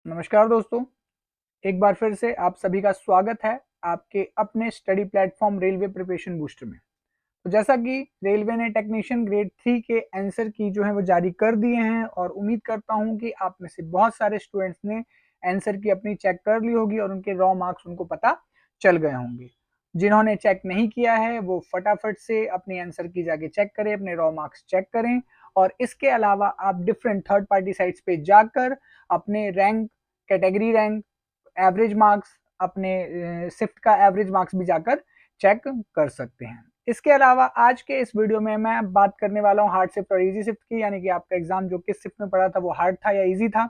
नमस्कार दोस्तों, एक बार फिर से आप सभी का स्वागत है आपके अपने study platform railway preparation booster में। तो जैसा कि रेलवे ने टेक्नीशियन ग्रेड 3 के आंसर की जो है वो जारी कर दिए हैं और उम्मीद करता हूं कि आप में से बहुत सारे स्टूडेंट्स ने आंसर की अपनी चेक कर ली होगी और उनके रॉ मार्क्स उनको पता चल गए होंगे। जिन्होंने चेक नहीं किया है वो फटाफट से अपनी आंसर की जाके चेक करें, अपने रॉ मार्क्स चेक करें। और इसके अलावा आप डिफरेंट थर्ड पार्टी साइट्स पे जाकर अपने rank, category rank, average marks, अपने शिफ्ट का एवरेज मार्क्स भी जाकर चेक कर सकते हैं। इसके अलावा आज के इस वीडियो में मैं बात करने वाला हूँ हार्ड शिफ्ट और इजी शिफ्ट की, यानी कि आपका एग्जाम जो किस शिफ्ट में पड़ा था वो हार्ड था या इजी था।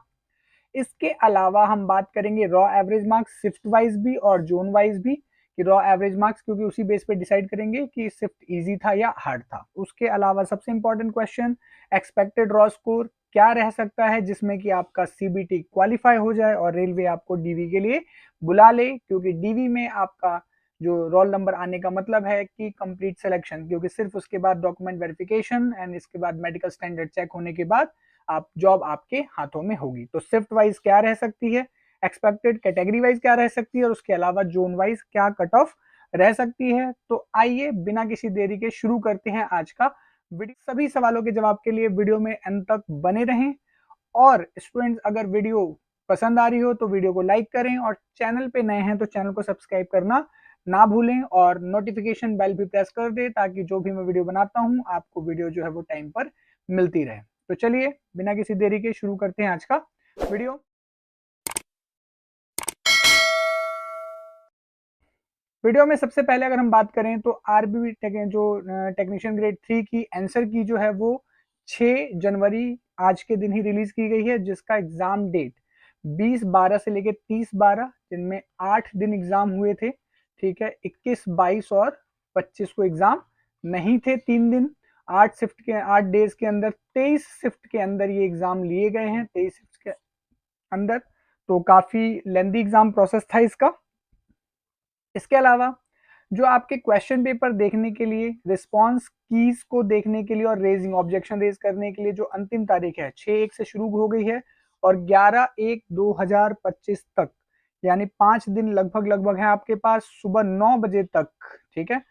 इसके अलावा हम बात करेंगे raw average marks shift wise भी और जोन वाइज भी, कि रॉ एवरेज मार्क्स क्योंकि उसी बेस पे डिसाइड करेंगे कि शिफ्ट इजी था या हार्ड था। उसके अलावा सबसे important question, expected raw score क्या रह सकता है जिसमें कि आपका सीबीटी क्वालिफाई हो जाए और रेलवे आपको डीवी के लिए बुला ले, क्योंकि डीवी में आपका जो रोल नंबर आने का मतलब है कि कंप्लीट सिलेक्शन, क्योंकि सिर्फ उसके बाद डॉक्यूमेंट वेरिफिकेशन एंड इसके बाद मेडिकल स्टैंडर्ड चेक होने के बाद आप जॉब आपके हाथों में होगी। तो शिफ्ट वाइज क्या रह सकती है, एक्सपेक्टेड कैटेगरी वाइज क्या रह सकती है और उसके अलावा जोन वाइज क्या कट ऑफ रह सकती है। तो आइए बिना किसी देरी के शुरू करते हैं आज का वीडियो। सभी सवालों के जवाब के लिए वीडियो में अंत तक बने रहें। और स्टूडेंट्स, अगर वीडियो पसंद आ रही हो तो वीडियो को लाइक करें और चैनल पे नए हैं तो चैनल को सब्सक्राइब करना ना भूलें और नोटिफिकेशन बेल भी प्रेस कर दे ताकि जो भी मैं वीडियो बनाता हूं आपको वीडियो जो है वो टाइम पर मिलती रहे। तो चलिए बिना किसी देरी के शुरू करते हैं आज का वीडियो। वीडियो में सबसे पहले अगर हम बात करें तो आरबी जो टेक्नीशियन ग्रेड 3 की आंसर की जो है वो 6 जनवरी आज के दिन ही रिलीज की गई है, जिसका एग्जाम डेट 20/12 से लेके 30/12, जिनमें 8 दिन एग्जाम हुए थे। ठीक है, 21, 22 और 25 को एग्जाम नहीं थे। 3 दिन 8 डेज के अंदर 23 शिफ्ट के अंदर ये एग्जाम लिए गए हैं, 23 शिफ्ट के अंदर। तो काफी लेंदी एग्जाम प्रोसेस था इसका। इसके अलावा जो आपके क्वेश्चन पेपर देखने के लिए, रिस्पॉन्स कीज को देखने के लिए और रेजिंग ऑब्जेक्शन रेज करने के लिए जो अंतिम तारीख है 6/1 से शुरू हो गई है और 11/1/2025 तक, यानी 5 दिन लगभग लगभग है आपके पास, सुबह 9 बजे तक। ठीक है,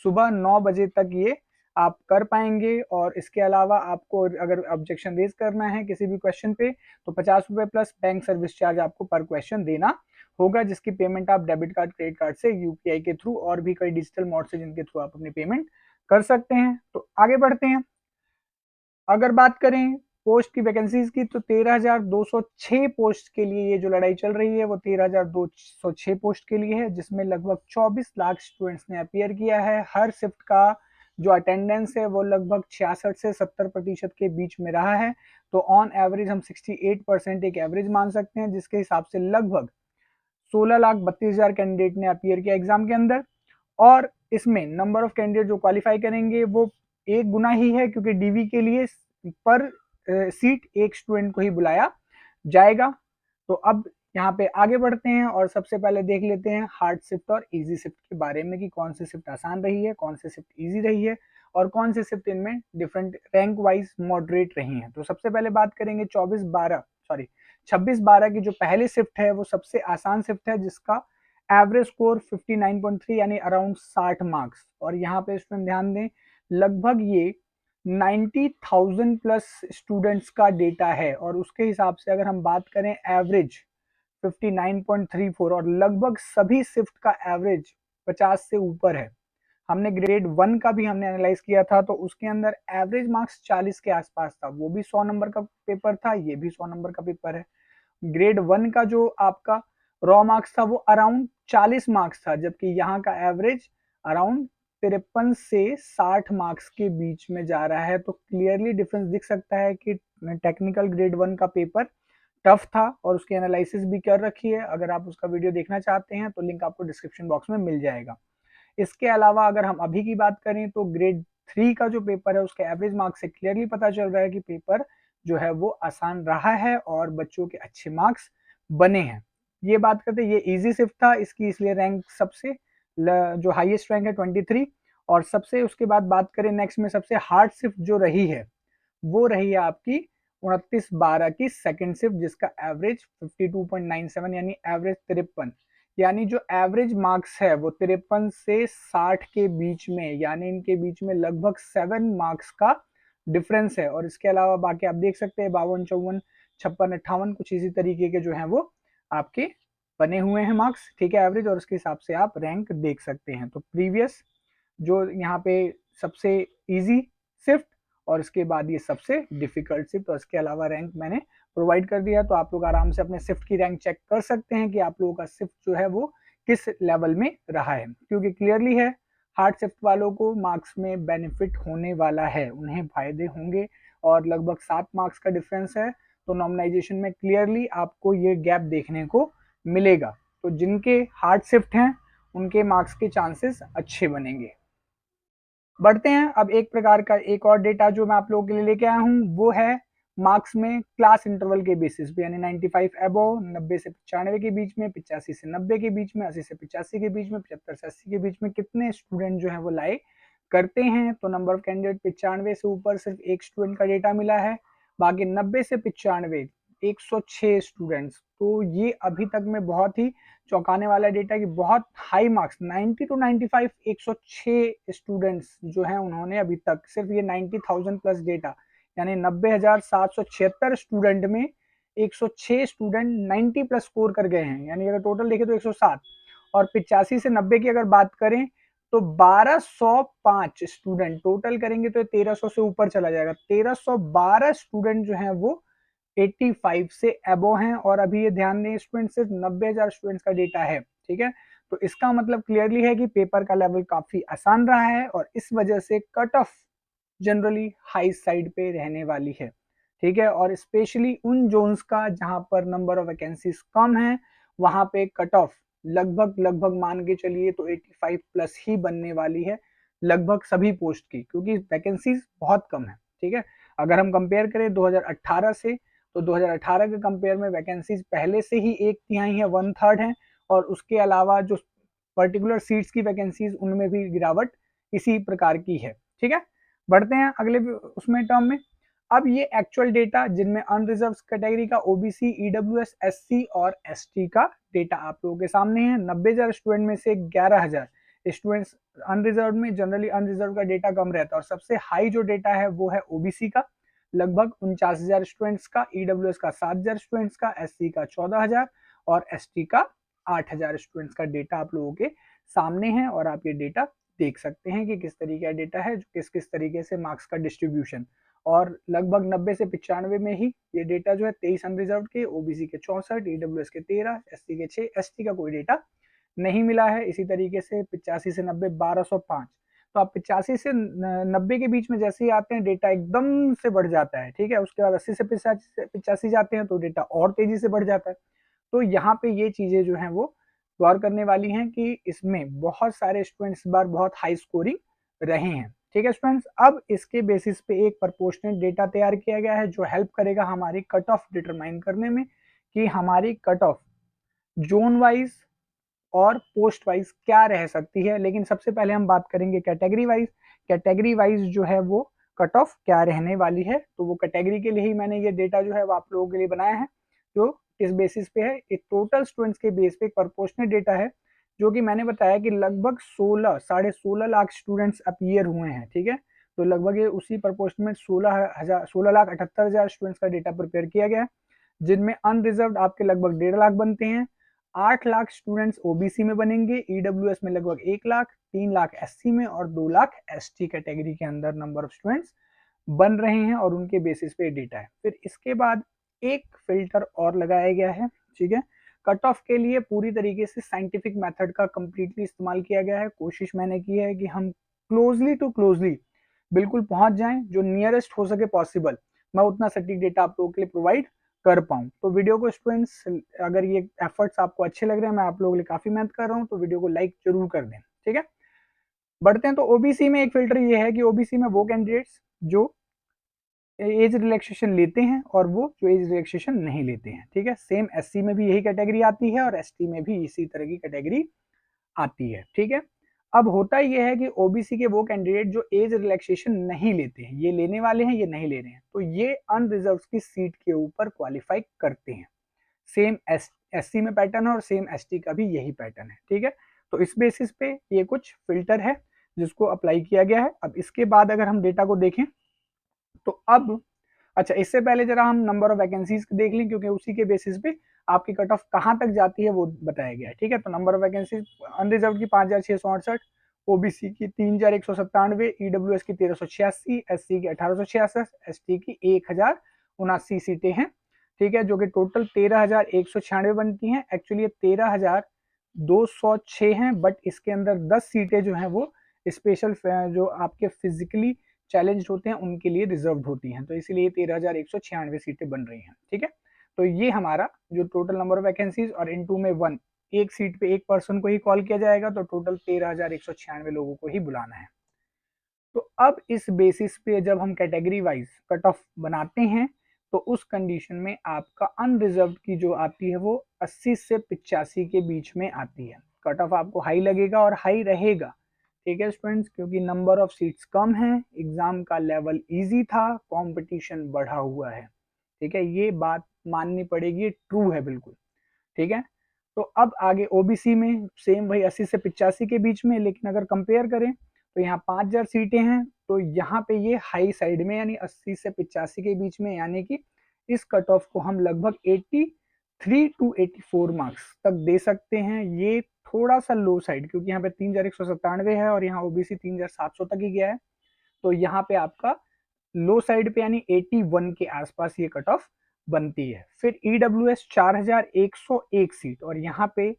सुबह 9 बजे तक ये आप कर पाएंगे। और इसके अलावा आपको अगर ऑब्जेक्शन रेज करना है किसी भी क्वेश्चन पे तो 50 रुपए प्लस बैंक सर्विस चार्ज आपको पर क्वेश्चन देना होगा, जिसकी पेमेंट आप डेबिट कार्ड, क्रेडिट कार्ड से, यूपीआई के थ्रू और भी कई डिजिटल मोड से जिनके थ्रू आप अपनी पेमेंट कर सकते हैं। तो आगे बढ़ते हैं। अगर बात करें पोस्ट की वैकेंसीज की तो 13,206 पोस्ट के लिए ये जो लड़ाई चल रही है वो 13,206 पोस्ट के लिए है, जिसमें लगभग 24 लाख स्टूडेंट्स ने अपियर किया है। हर शिफ्ट का जो अटेंडेंस है वो लगभग 66 से 70% के बीच में रहा है। तो ऑन एवरेज हम 68% एक एवरेज मान सकते हैं, जिसके हिसाब से लगभग 16,32,000 कैंडिडेट ने अपियर किया एग्जाम के अंदर। और इसमें नंबर ऑफ कैंडिडेट जो क्वालिफाई करेंगे वो एक गुना ही है, क्योंकि डीवी के लिए पर सीट एक स्टूडेंट को ही बुलाया जाएगा। तो अब यहाँ पे आगे बढ़ते हैं और सबसे पहले देख लेते हैं हार्ड शिफ्ट और इजी शिफ्ट के बारे में, कि कौन सी शिफ्ट आसान रही है, कौन सी शिफ्ट इजी रही है और कौन सी शिफ्ट इनमें डिफरेंट रैंक वाइज मॉडरेट रही हैं। तो सबसे पहले बात करेंगे 26/12 की जो पहली शिफ्ट है वो सबसे आसान शिफ्ट है, जिसका एवरेज स्कोर 59.3 यानी अराउंड 60 मार्क्स। और यहाँ पे स्टूडेंट ध्यान दें, लगभग ये 90,000 प्लस स्टूडेंट्स का डेटा है और उसके हिसाब से अगर हम बात करें एवरेज 59.34 और लगभग सभी शिफ्ट का एवरेज 50 से ऊपर है। हमने ग्रेड 1 का भी हमने एनालाइज किया था तो उसके अंदर एवरेज मार्क्स 40 के आसपास था, वो भी 100 नंबर का पेपर था, ये भी 100 नंबर का पेपर है। ग्रेड 1 का जो आपका रॉ मार्क्स था वो अराउंड 40 मार्क्स था, जबकि यहाँ का एवरेज अराउंड 53 से 60 मार्क्स के बीच में जा रहा है। तो क्लियरली डिफरेंस दिख सकता है कि टेक्निकल ग्रेड 1 का पेपर टफ था और उसकी एनालिसिस भी कर रखी है। अगर आप उसका वीडियो देखना चाहते हैं तो लिंक आपको डिस्क्रिप्शन बॉक्स में मिल जाएगा। इसके अलावा अगर हम अभी की बात करें तो ग्रेड 3 का जो पेपर है उसके एवरेज मार्क्स से क्लियरली पता चल रहा है कि पेपर जो है वो आसान रहा है और बच्चों के अच्छे मार्क्स बने हैं। ये बात करते ये इजी शिफ्ट था, इसकी इसलिए रैंक सबसे जो हाईएस्ट रैंक है 23। और सबसे उसके बाद बात करें नेक्स्ट में सबसे हार्ड शिफ्ट जो रही है वो रही है आपकी 29/12 की सेकंड शिफ्ट, जिसका एवरेज 52.97 यानी एवरेज 53, यानी जो एवरेज मार्क्स है वो 53 से 60 के बीच में, यानी इनके बीच में लगभग 7 मार्क्स का डिफरेंस है। और इसके अलावा बाकी आप देख सकते हैं 52, 54, 56, 58 कुछ इसी तरीके के जो है वो आपके बने हुए हैं मार्क्स, ठीक है, एवरेज, और उसके हिसाब से आप रैंक देख सकते हैं। तो प्रीवियस जो यहाँ पे सबसे इजी शिफ्ट और इसके बाद ये सबसे डिफिकल्ट शिफ्ट, और इसके अलावा रैंक मैंने प्रोवाइड कर दिया, तो आप लोग आराम से अपने शिफ्ट की रैंक चेक कर सकते हैं कि आप लोगों का शिफ्ट जो है वो किस लेवल में रहा है, क्योंकि क्लियरली है हार्ड शिफ्ट वालों को मार्क्स में बेनिफिट होने वाला है, उन्हें फायदे होंगे, और लगभग 7 मार्क्स का डिफरेंस है, तो नॉर्मलाइजेशन में क्लियरली आपको ये गैप देखने को मिलेगा। तो जिनके हार्ड शिफ्ट हैं उनके मार्क्स के चांसेस अच्छे बनेंगे। बढ़ते हैं अब एक प्रकार का एक और डेटा जो मैं आप लोगों के लिए लेके आया हूँ, वो है मार्क्स में क्लास इंटरवल के बेसिस पे, यानी 95 अबव, 90 से 95 के बीच में, 85 से 90 के बीच में, 80 से 85 के बीच में, 75 से 80 के बीच में कितने स्टूडेंट जो है वो लाए करते हैं। तो नंबर ऑफ कैंडिडेट 95 से ऊपर सिर्फ एक स्टूडेंट का डेटा मिला है, बाकी 90 से 95 106 स्टूडेंट्स। तो ये अभी तक में बहुत ही चौंकाने वाला डेटा कि बहुत हाई मार्क्स 90 टू 95 106 स्टूडेंट्स जो हैं उन्होंने अभी तक सिर्फ ये 90,000 प्लस डेटा, यानी 90,776 स्टूडेंट में 106 स्टूडेंट 90 प्लस स्कोर कर गए हैं, यानी अगर टोटल देखें तो 107, और 85 से 90 की अगर बात करें तो 1205 स्टूडेंट टोटल करेंगे तो 1300 से ऊपर चला जाएगा। 1312 स्टूडेंट जो हैं वो 85 से अबो हैं, और अभी ये ध्यान दें स्टूडेंट सिर्फ 90,000 स्टूडेंट्स का डेटा है, ठीक है। तो इसका मतलब क्लियरली है कि पेपर का लेवल काफी आसान रहा है, और इस वजह से cut off generally high side पे रहने वाली है, ठीक है। और स्पेशली उन जोन्स का जहां पर नंबर ऑफ वैकेंसीज कम है, वहां पे कट ऑफ लगभग लगभग मान के चलिए तो 85 प्लस ही बनने वाली है लगभग सभी पोस्ट की, क्योंकि वैकेंसीज बहुत कम है, ठीक है। अगर हम कंपेयर करें 2018 से, तो 2018 के कंपेयर में वैकेंसीज पहले से ही 1/3 है, 1/3 है, और उसके अलावा जो पर्टिकुलर सीट्स की वैकेंसीज उनमें भी गिरावट इसी प्रकार की है, ठीक है। बढ़ते हैं अगले उसमें टर्म में। अब ये एक्चुअल डेटा जिनमें अनरिजर्व कैटेगरी का ओबीसी, ईडब्ल्यूएस, एससी और एसटी का डेटा आप लोगों के सामने है। 90,000 स्टूडेंट में से 11,000 स्टूडेंट्स अनरिजर्व में, जनरली अनरिजर्व का डेटा कम रहता है, और सबसे हाई जो डेटा है वो है ओबीसी का लगभग 49,000 स्टूडेंट्स का, ईडब्ल्यूएस का 7,000 स्टूडेंट्स का, एससी का 14,000 और एसटी का 8,000 स्टूडेंट्स का डेटा आप लोगों के सामने है। और आप ये डेटा देख सकते हैं कि किस तरीके का डेटा है, किस किस तरीके से मार्क्स का डिस्ट्रीब्यूशन, और लगभग 90 से 95 में ही ये डेटा जो है 23 अनरिजर्व के, ओबीसी के 64, ईडब्ल्यूएस के 13, एससी के 6, एसटी का कोई डेटा नहीं मिला है। इसी तरीके से 85 से 90 1205। तो आप 85 से 90 के बीच में जैसे ही आते हैं डेटा एकदम से बढ़ जाता है, ठीक है। उसके बाद 80 से 85 जाते हैं तो डेटा और तेजी से बढ़ जाता है। तो यहाँ पे ये चीजें जो हैं वो गौर करने वाली हैं कि इसमें बहुत सारे स्टूडेंट्स इस बार बहुत हाई स्कोरिंग रहे हैं, ठीक है स्टूडेंट्स। अब इसके बेसिस पे एक प्रोपोर्शनल डेटा तैयार किया गया है जो हेल्प करेगा हमारी कट ऑफ डिटरमाइन करने में कि हमारी कट ऑफ जोन वाइज और पोस्ट वाइज क्या रह सकती है। लेकिन सबसे पहले हम बात करेंगे कैटेगरी वाइज। कैटेगरी वाइज जो है वो कट ऑफ क्या रहने वाली है, तो वो कैटेगरी के लिए ही मैंने ये डेटा जो है वो आप लोगों के लिए बनाया है, जो किस बेसिस पे है, एक टोटल स्टूडेंट्स के बेस पे एक प्रोपोर्शनल डेटा है, जो कि मैंने बताया कि लगभग 16 लाख स्टूडेंट्स अपीयर हुए हैं, ठीक है। तो लगभग ये उसी प्रोपोर्शन में 16,78,000 स्टूडेंट्स का डेटा प्रिपेयर किया गया है, जिनमें अनरिजर्व आपके लगभग 1.5 लाख बनते हैं, 8 लाख स्टूडेंट्स ओबीसी में बनेंगे, ईडब्ल्यूएस में लगभग 1 लाख, 3 लाख एससी में और 2 लाख एसटी कैटेगरी के अंदर नंबर ऑफ स्टूडेंट्स बन रहे हैं, और उनके बेसिस पे डेटा है। फिर इसके बाद एक फिल्टर और लगाया गया है, ठीक है। कट ऑफ के लिए पूरी तरीके से साइंटिफिक मेथड का कंप्लीटली इस्तेमाल किया गया है। कोशिश मैंने की है कि हम क्लोजली टू क्लोजली बिल्कुल पहुंच जाएं, जो नियरेस्ट हो सके पॉसिबल, मैं उतना सटीक डेटा आप लोगों के लिए प्रोवाइड कर पाऊं। तो वीडियो को स्टूडेंट्स, अगर ये एफर्ट्स आपको अच्छे लग रहे हैं, मैं आप लोगों के लिए काफी मेहनत कर रहा हूं, तो वीडियो को लाइक जरूर कर दें, ठीक है। बढ़ते हैं, तो ओबीसी में एक फिल्टर ये है कि ओबीसी में वो कैंडिडेट्स जो एज रिलैक्सेशन लेते हैं और वो जो एज रिलैक्सेशन नहीं लेते हैं, ठीक है। सेम एससी में भी यही कैटेगरी आती है और एसटी में भी इसी तरह की कैटेगरी आती है, ठीक है। अब होता ये है कि ओबीसी के वो कैंडिडेट जो एज रिलैक्सेशन नहीं लेते हैं, ये लेने वाले हैं, ये नहीं ले रहे हैं, तो ये अनरिजर्व की सीट के ऊपर क्वालिफाई करते हैं। सेम एससी में पैटर्न है और सेम एसटी का भी यही पैटर्न है, ठीक है। तो इस बेसिस पे ये कुछ फिल्टर है जिसको अप्लाई किया गया है। अब इसके बाद अगर हम डेटा को देखें तो अब अच्छा, इससे पहले जरा हम नंबर ऑफ वैकेंसीज देख लें, क्योंकि उसी के बेसिस पे आपकी कट ऑफ कहाँ तक जाती है वो बताया गया है, ठीक है। तो नंबर ऑफ वैकेंसीज अनरिजर्व की 5,668, ओबीसी की 3,197, ईडब्ल्यूएस की 1,386, एससी की 1,866, एसटी की 1,079 सीटें हैं, ठीक है, जो कि टोटल 13,196 बनती हैं। एक्चुअली ये 13,206 हैं, बट इसके अंदर 10 सीटें जो हैं वो स्पेशल जो आपके फिजिकली चैलेंज होते हैं उनके लिए रिजर्व होती हैं, तो इसीलिए 13,196 सीटें बन रही हैं, ठीक है। तो ये हमारा जो टोटल नंबर ऑफ वैकेंसीज, और इनटू में 1, एक सीट पे एक पर्सन को ही कॉल किया जाएगा, तो टोटल 13,196 लोगों को ही बुलाना है। तो अब इस बेसिस पे जब हम कैटेगरी वाइज कट ऑफ बनाते हैं तो उस कंडीशन में आपका अनरिजर्व की जो आती है वो 80 से 85 के बीच में आती है। कट ऑफ आपको हाई लगेगा और हाई रहेगा, ठीक है स्टूडेंट्स, क्योंकि नंबर ऑफ सीट्स कम है, एग्जाम का लेवल इजी था, कंपटीशन बढ़ा हुआ है, ठीक है। ये बात माननी पड़ेगी, ट्रू है बिल्कुल, ठीक है। तो अब आगे ओबीसी में सेम वही 80 से 85 के बीच में, लेकिन अगर कंपेयर करें तो यहाँ 5,000 सीटें हैं, तो यहाँ पे ये हाई साइड में यानी 80 से 85 के बीच में, यानी कि इस कट ऑफ को हम लगभग 83 टू 84 मार्क्स तक दे सकते हैं। ये थोड़ा सा लो साइड, क्योंकि यहाँ पे 3,197 है और यहाँ ओबीसी 3,700 तक ही गया है, तो यहाँ पे आपका लो साइड पे यानी 81 के आसपास ये कट ऑफ बनती है। फिर ईडब्ल्यूएस 4,101 सीट, और यहाँ पे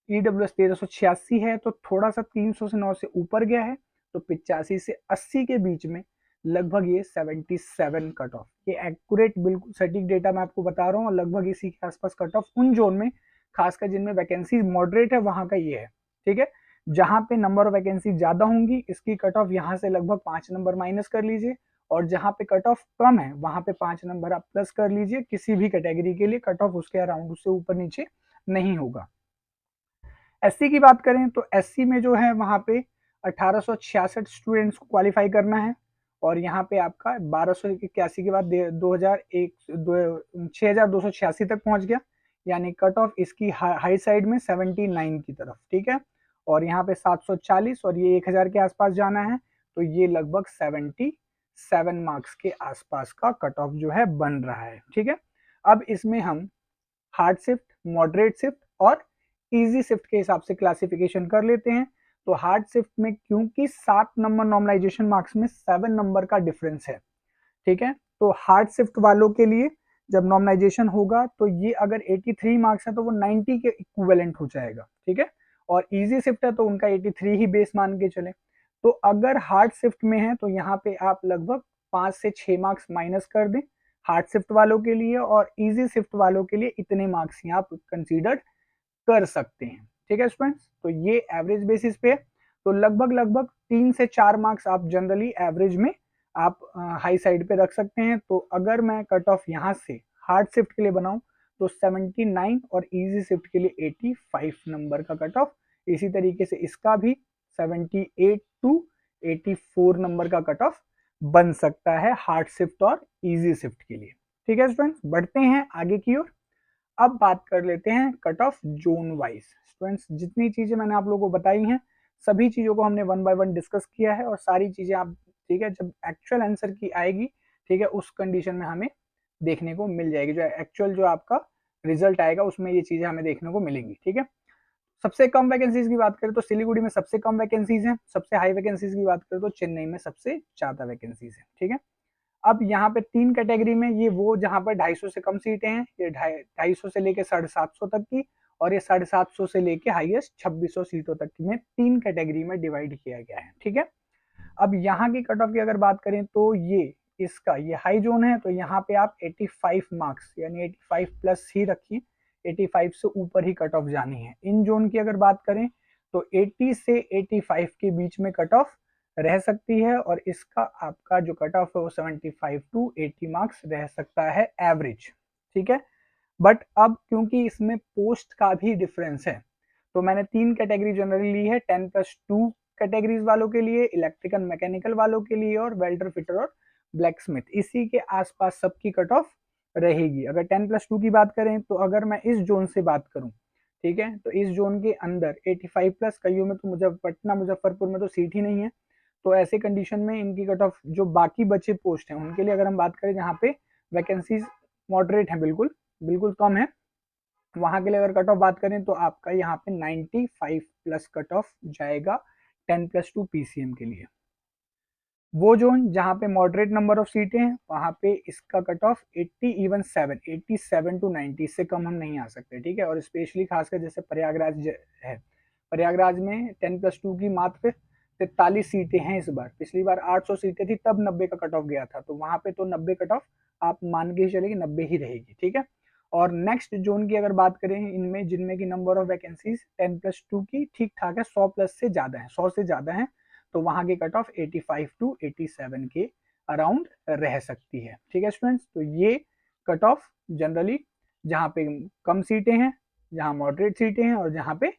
ईडब्ल्यूएस 1,386 है, तो थोड़ा सा 300 से 9 से ऊपर गया है, तो 85 से 80 के बीच में लगभग ये 77 कट ऑफ, ये एक्यूरेट बिल्कुल सटीक डेटा मैं आपको बता रहा हूँ, और लगभग इसी के आसपास कट ऑफ उन जोन में, खासकर जिनमें वैकेंसी मॉडरेट है वहां का ये है, ठीक है। जहां पे नंबर ऑफ वैकेंसी ज्यादा होंगी इसकी कट ऑफ यहाँ से लगभग 5 नंबर माइनस कर लीजिए, और जहां पे कट ऑफ कम है वहां पे 5 नंबर आप प्लस कर लीजिए, किसी भी कैटेगरी के लिए कट ऑफ उसके अराउंड, उससे ऊपर नीचे नहीं होगा। एससी की बात करें तो एससी में जो है वहां पे 1,866 स्टूडेंट्स को क्वालिफाई करना है, और यहाँ पे आपका 1,281 के बाद 6,286 तक पहुंच गया, यानी कट ऑफ इसकी हाई साइड में 79 की तरफ, ठीक है। और यहाँ पे 740 और ये 1,000 के आसपास जाना है, तो ये लगभग 77 मार्क्स के आसपास का कट ऑफ जो है बन रहा है, ठीक है। अब इसमें हम हार्ड शिफ्ट, मॉडरेट शिफ्ट और इजी शिफ्ट के हिसाब से क्लासिफिकेशन कर लेते हैं। तो हार्ड शिफ्ट में क्योंकि 7 नंबर नॉर्मलाइजेशन मार्क्स में 7 नंबर का डिफरेंस है, ठीक है, तो हार्ड शिफ्ट वालों के लिए जब नॉर्मलाइजेशन होगा तो ये अगर 83 मार्क्स है तो वो 90 के इक्विवेलेंट हो जाएगा, ठीक है। और इजी शिफ्ट है तो उनका 83 ही बेस मान के चले। तो अगर हार्ड शिफ्ट में है तो यहाँ पे आप लगभग 5 से 6 मार्क्स माइनस कर दें हार्ड शिफ्ट वालों के लिए, और इजी शिफ्ट वालों के लिए इतने मार्क्स ही आप कंसीडर कर सकते हैं, ठीक है स्टूडेंट्स। तो ये एवरेज बेसिस पे, तो लगभग लगभग 3 से 4 मार्क्स आप जनरली एवरेज में आप हाई साइड पे रख सकते हैं। तो अगर मैं कट ऑफ यहाँ से हार्ड शिफ्ट के लिए बनाऊं तो 79 और इजी शिफ्ट के लिए 85 नंबर का कट ऑफ, इसी तरीके से इसका भी 78 टू 84 नंबर का कट ऑफ बन सकता है हार्ड शिफ्ट और इजी शिफ्ट के लिए, ठीक है स्टूडेंट्स। बढ़ते हैं आगे की ओर। अब बात कर लेते हैं cut off zone wise. Students जितनी चीजें मैंने आप लोगों को बताई हैं सभी चीजों को हमने 1 बाय 1 डिस्कस किया है, और सारी चीजें आप, ठीक है, जब एक्चुअल आंसर की आएगी, ठीक है, उस कंडीशन में हमें देखने को मिल जाएगी, जो एक्चुअल जो आपका रिजल्ट आएगा उसमें ये चीजें हमें देखने को मिलेंगी, ठीक है। सबसे कम वैकेंसीज की बात करें तो सिलीगुड़ी में सबसे कम वैकेंसीज हैं, सबसे हाई वैकेंसीज की बात करें तो चेन्नई में सबसे ज्यादा वैकेंसीज है, ठीक है। अब यहाँ पे 3 कैटेगरी में, ये वो जहाँ पर 250 से कम सीटें हैं, ये 250 से लेके 750 तक की, और ये 750 से लेके हाईएस्ट 2600 सीटों तक की में 3 कैटेगरी में डिवाइड किया गया है, ठीक है। अब यहाँ की कट ऑफ की अगर बात करें तो ये इसका ये हाई जोन है, तो यहाँ पे आप 85 मार्क्स यानी 85 प्लस ही रखिए, 85 से ऊपर ही कट ऑफ जानी है। इन जोन की अगर बात करें तो 80 से 85 के बीच में कट ऑफ रह सकती है, और इसका आपका जो कट ऑफ है वो 75 टू 80 मार्क्स रह सकता है एवरेज, ठीक है। बट अब क्योंकि इसमें पोस्ट का भी डिफरेंस है, तो मैंने 3 कैटेगरी जनरली ली है, 10+2 कैटेगरीज वालों के लिए, इलेक्ट्रिकल मैकेनिकल वालों के लिए और वेल्डर फिटर और ब्लैक स्मिथ, इसी के आसपास सबकी कट ऑफ रहेगी। अगर 10+2 की बात करें तो अगर मैं इस जोन से बात करूं, ठीक है, तो इस जोन के अंदर 85+ कईयों में तो पटना मुजफ्फरपुर में तो सीट ही नहीं है। तो ऐसे कंडीशन में इनकी कट ऑफ जो बाकी बचे पोस्ट हैं उनके लिए अगर हम बात करें जहाँ पे वैकेंसीज मॉडरेट है, बिल्कुल बिल्कुल कम है, वहां के लिए अगर कट ऑफ बात करें तो आपका यहाँ पे 95+ कट ऑफ जाएगा 10+2 पीसीएम के लिए। वो जोन जहाँ पे मॉडरेट नंबर ऑफ सीटें हैं वहां पे इसका कट ऑफ 87 टू 90, इससे कम हम नहीं आ सकते, ठीक है। और स्पेशली खासकर जैसे प्रयागराज है, प्रयागराज में 10+2 की मात्र 43 सीटें हैं इस बार, पिछली बार 800 सीटें थी तब 90 का कट ऑफ गया था, तो वहां पे तो 90 कट ऑफ आप मान के चलेगी 90 ही रहेगी, ठीक है। और नेक्स्ट जोन की अगर बात करें इनमें जिनमें की नंबर ऑफ वैकेंसीज 10+2 की ठीक ठाक है, 100+ से ज्यादा है, 100 से ज्यादा है, तो वहां की कट ऑफ 85 टू 87 के अराउंड रह सकती है, ठीक है स्टूडेंट्स। तो ये कट ऑफ जनरली जहाँ पे कम सीटें हैं, जहाँ मॉडरेट सीटें हैं और जहाँ पे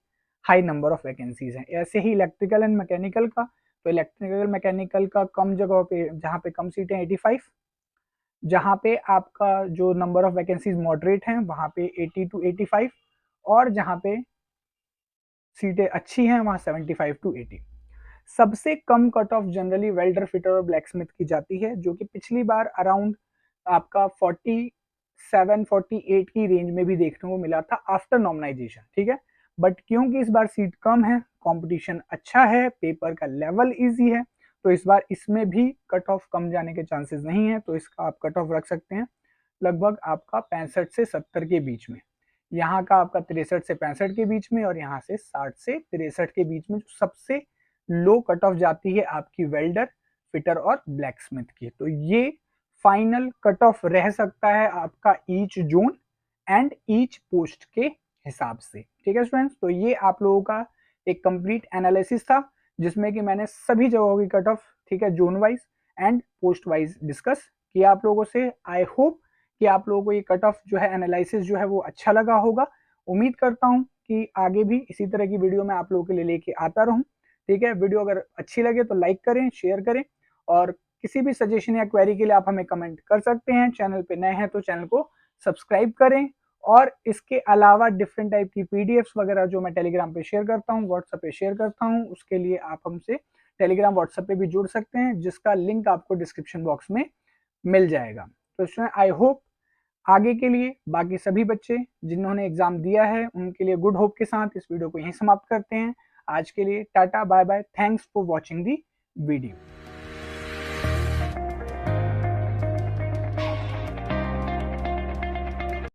हाई नंबर ऑफ वैकेंसीज हैं। ऐसे ही इलेक्ट्रिकल एंड मैकेनिकल का, तो इलेक्ट्रिकल मैकेनिकल का कम जगह पे जहाँ पे कम सीटें 85, जहाँ पे आपका जो नंबर ऑफ वैकेंसीज मॉडरेट हैं वहाँ पे 80 टू 85, और जहाँ पे सीटें अच्छी हैं वहाँ 75 टू 80। सबसे कम cut off generally welder fitter और ब्लैक स्मिथ की जाती है, जो कि पिछली बार अराउंड आपका 47-48 की रेंज में भी देखने को मिला था आफ्टर नॉर्मलाइजेशन, ठीक है। बट क्योंकि इस बार सीट कम है, कंपटीशन अच्छा है, पेपर का लेवल इजी है, तो इस बार इसमें भी कट ऑफ कम जाने के चांसेस नहीं है, तो इसका आप कट ऑफ रख सकते हैं लगभग आपका 65 से 70 के बीच में। यहाँ का आपका 63 से 65 के बीच में, और यहाँ से 60 से 63 के बीच में जो सबसे लो कट ऑफ जाती है आपकी वेल्डर फिटर और ब्लैक स्मिथ की। तो ये फाइनल कट ऑफ रह सकता है आपका each zone and each post के हिसाब से, ठीक है स्टूडेंट्स। तो ये आप लोगों का एक कंप्लीट एनालिसिस था जिसमें कि मैंने सभी जगहों की कट ऑफ, ठीक है, zone wise and post wise discuss किया आप लोगों से। आई होप कि आप लोगों को ये कट ऑफ जो है एनालिसिस जो है वो अच्छा लगा होगा। उम्मीद करता हूँ कि आगे भी इसी तरह की वीडियो मैं आप लोगों के लिए लेके आता रहूं, ठीक है। वीडियो अगर अच्छी लगे तो लाइक करें, शेयर करें, और किसी भी सजेशन या क्वेरी के लिए आप हमें कमेंट कर सकते हैं। चैनल पे नए हैं तो चैनल को सब्सक्राइब करें, और इसके अलावा डिफरेंट टाइप की पीडीएफ्स वगैरह जो मैं टेलीग्राम पे शेयर करता हूँ, व्हाट्सएप पे शेयर करता हूँ, उसके लिए आप हमसे टेलीग्राम व्हाट्सएप पे भी जुड़ सकते हैं, जिसका लिंक आपको डिस्क्रिप्शन बॉक्स में मिल जाएगा। तो आई होप आगे के लिए बाकी सभी बच्चे जिन्होंने एग्जाम दिया है उनके लिए गुड होप के साथ इस वीडियो को यहीं समाप्त करते हैं। आज के लिए tata bye bye, thanks for watching the video.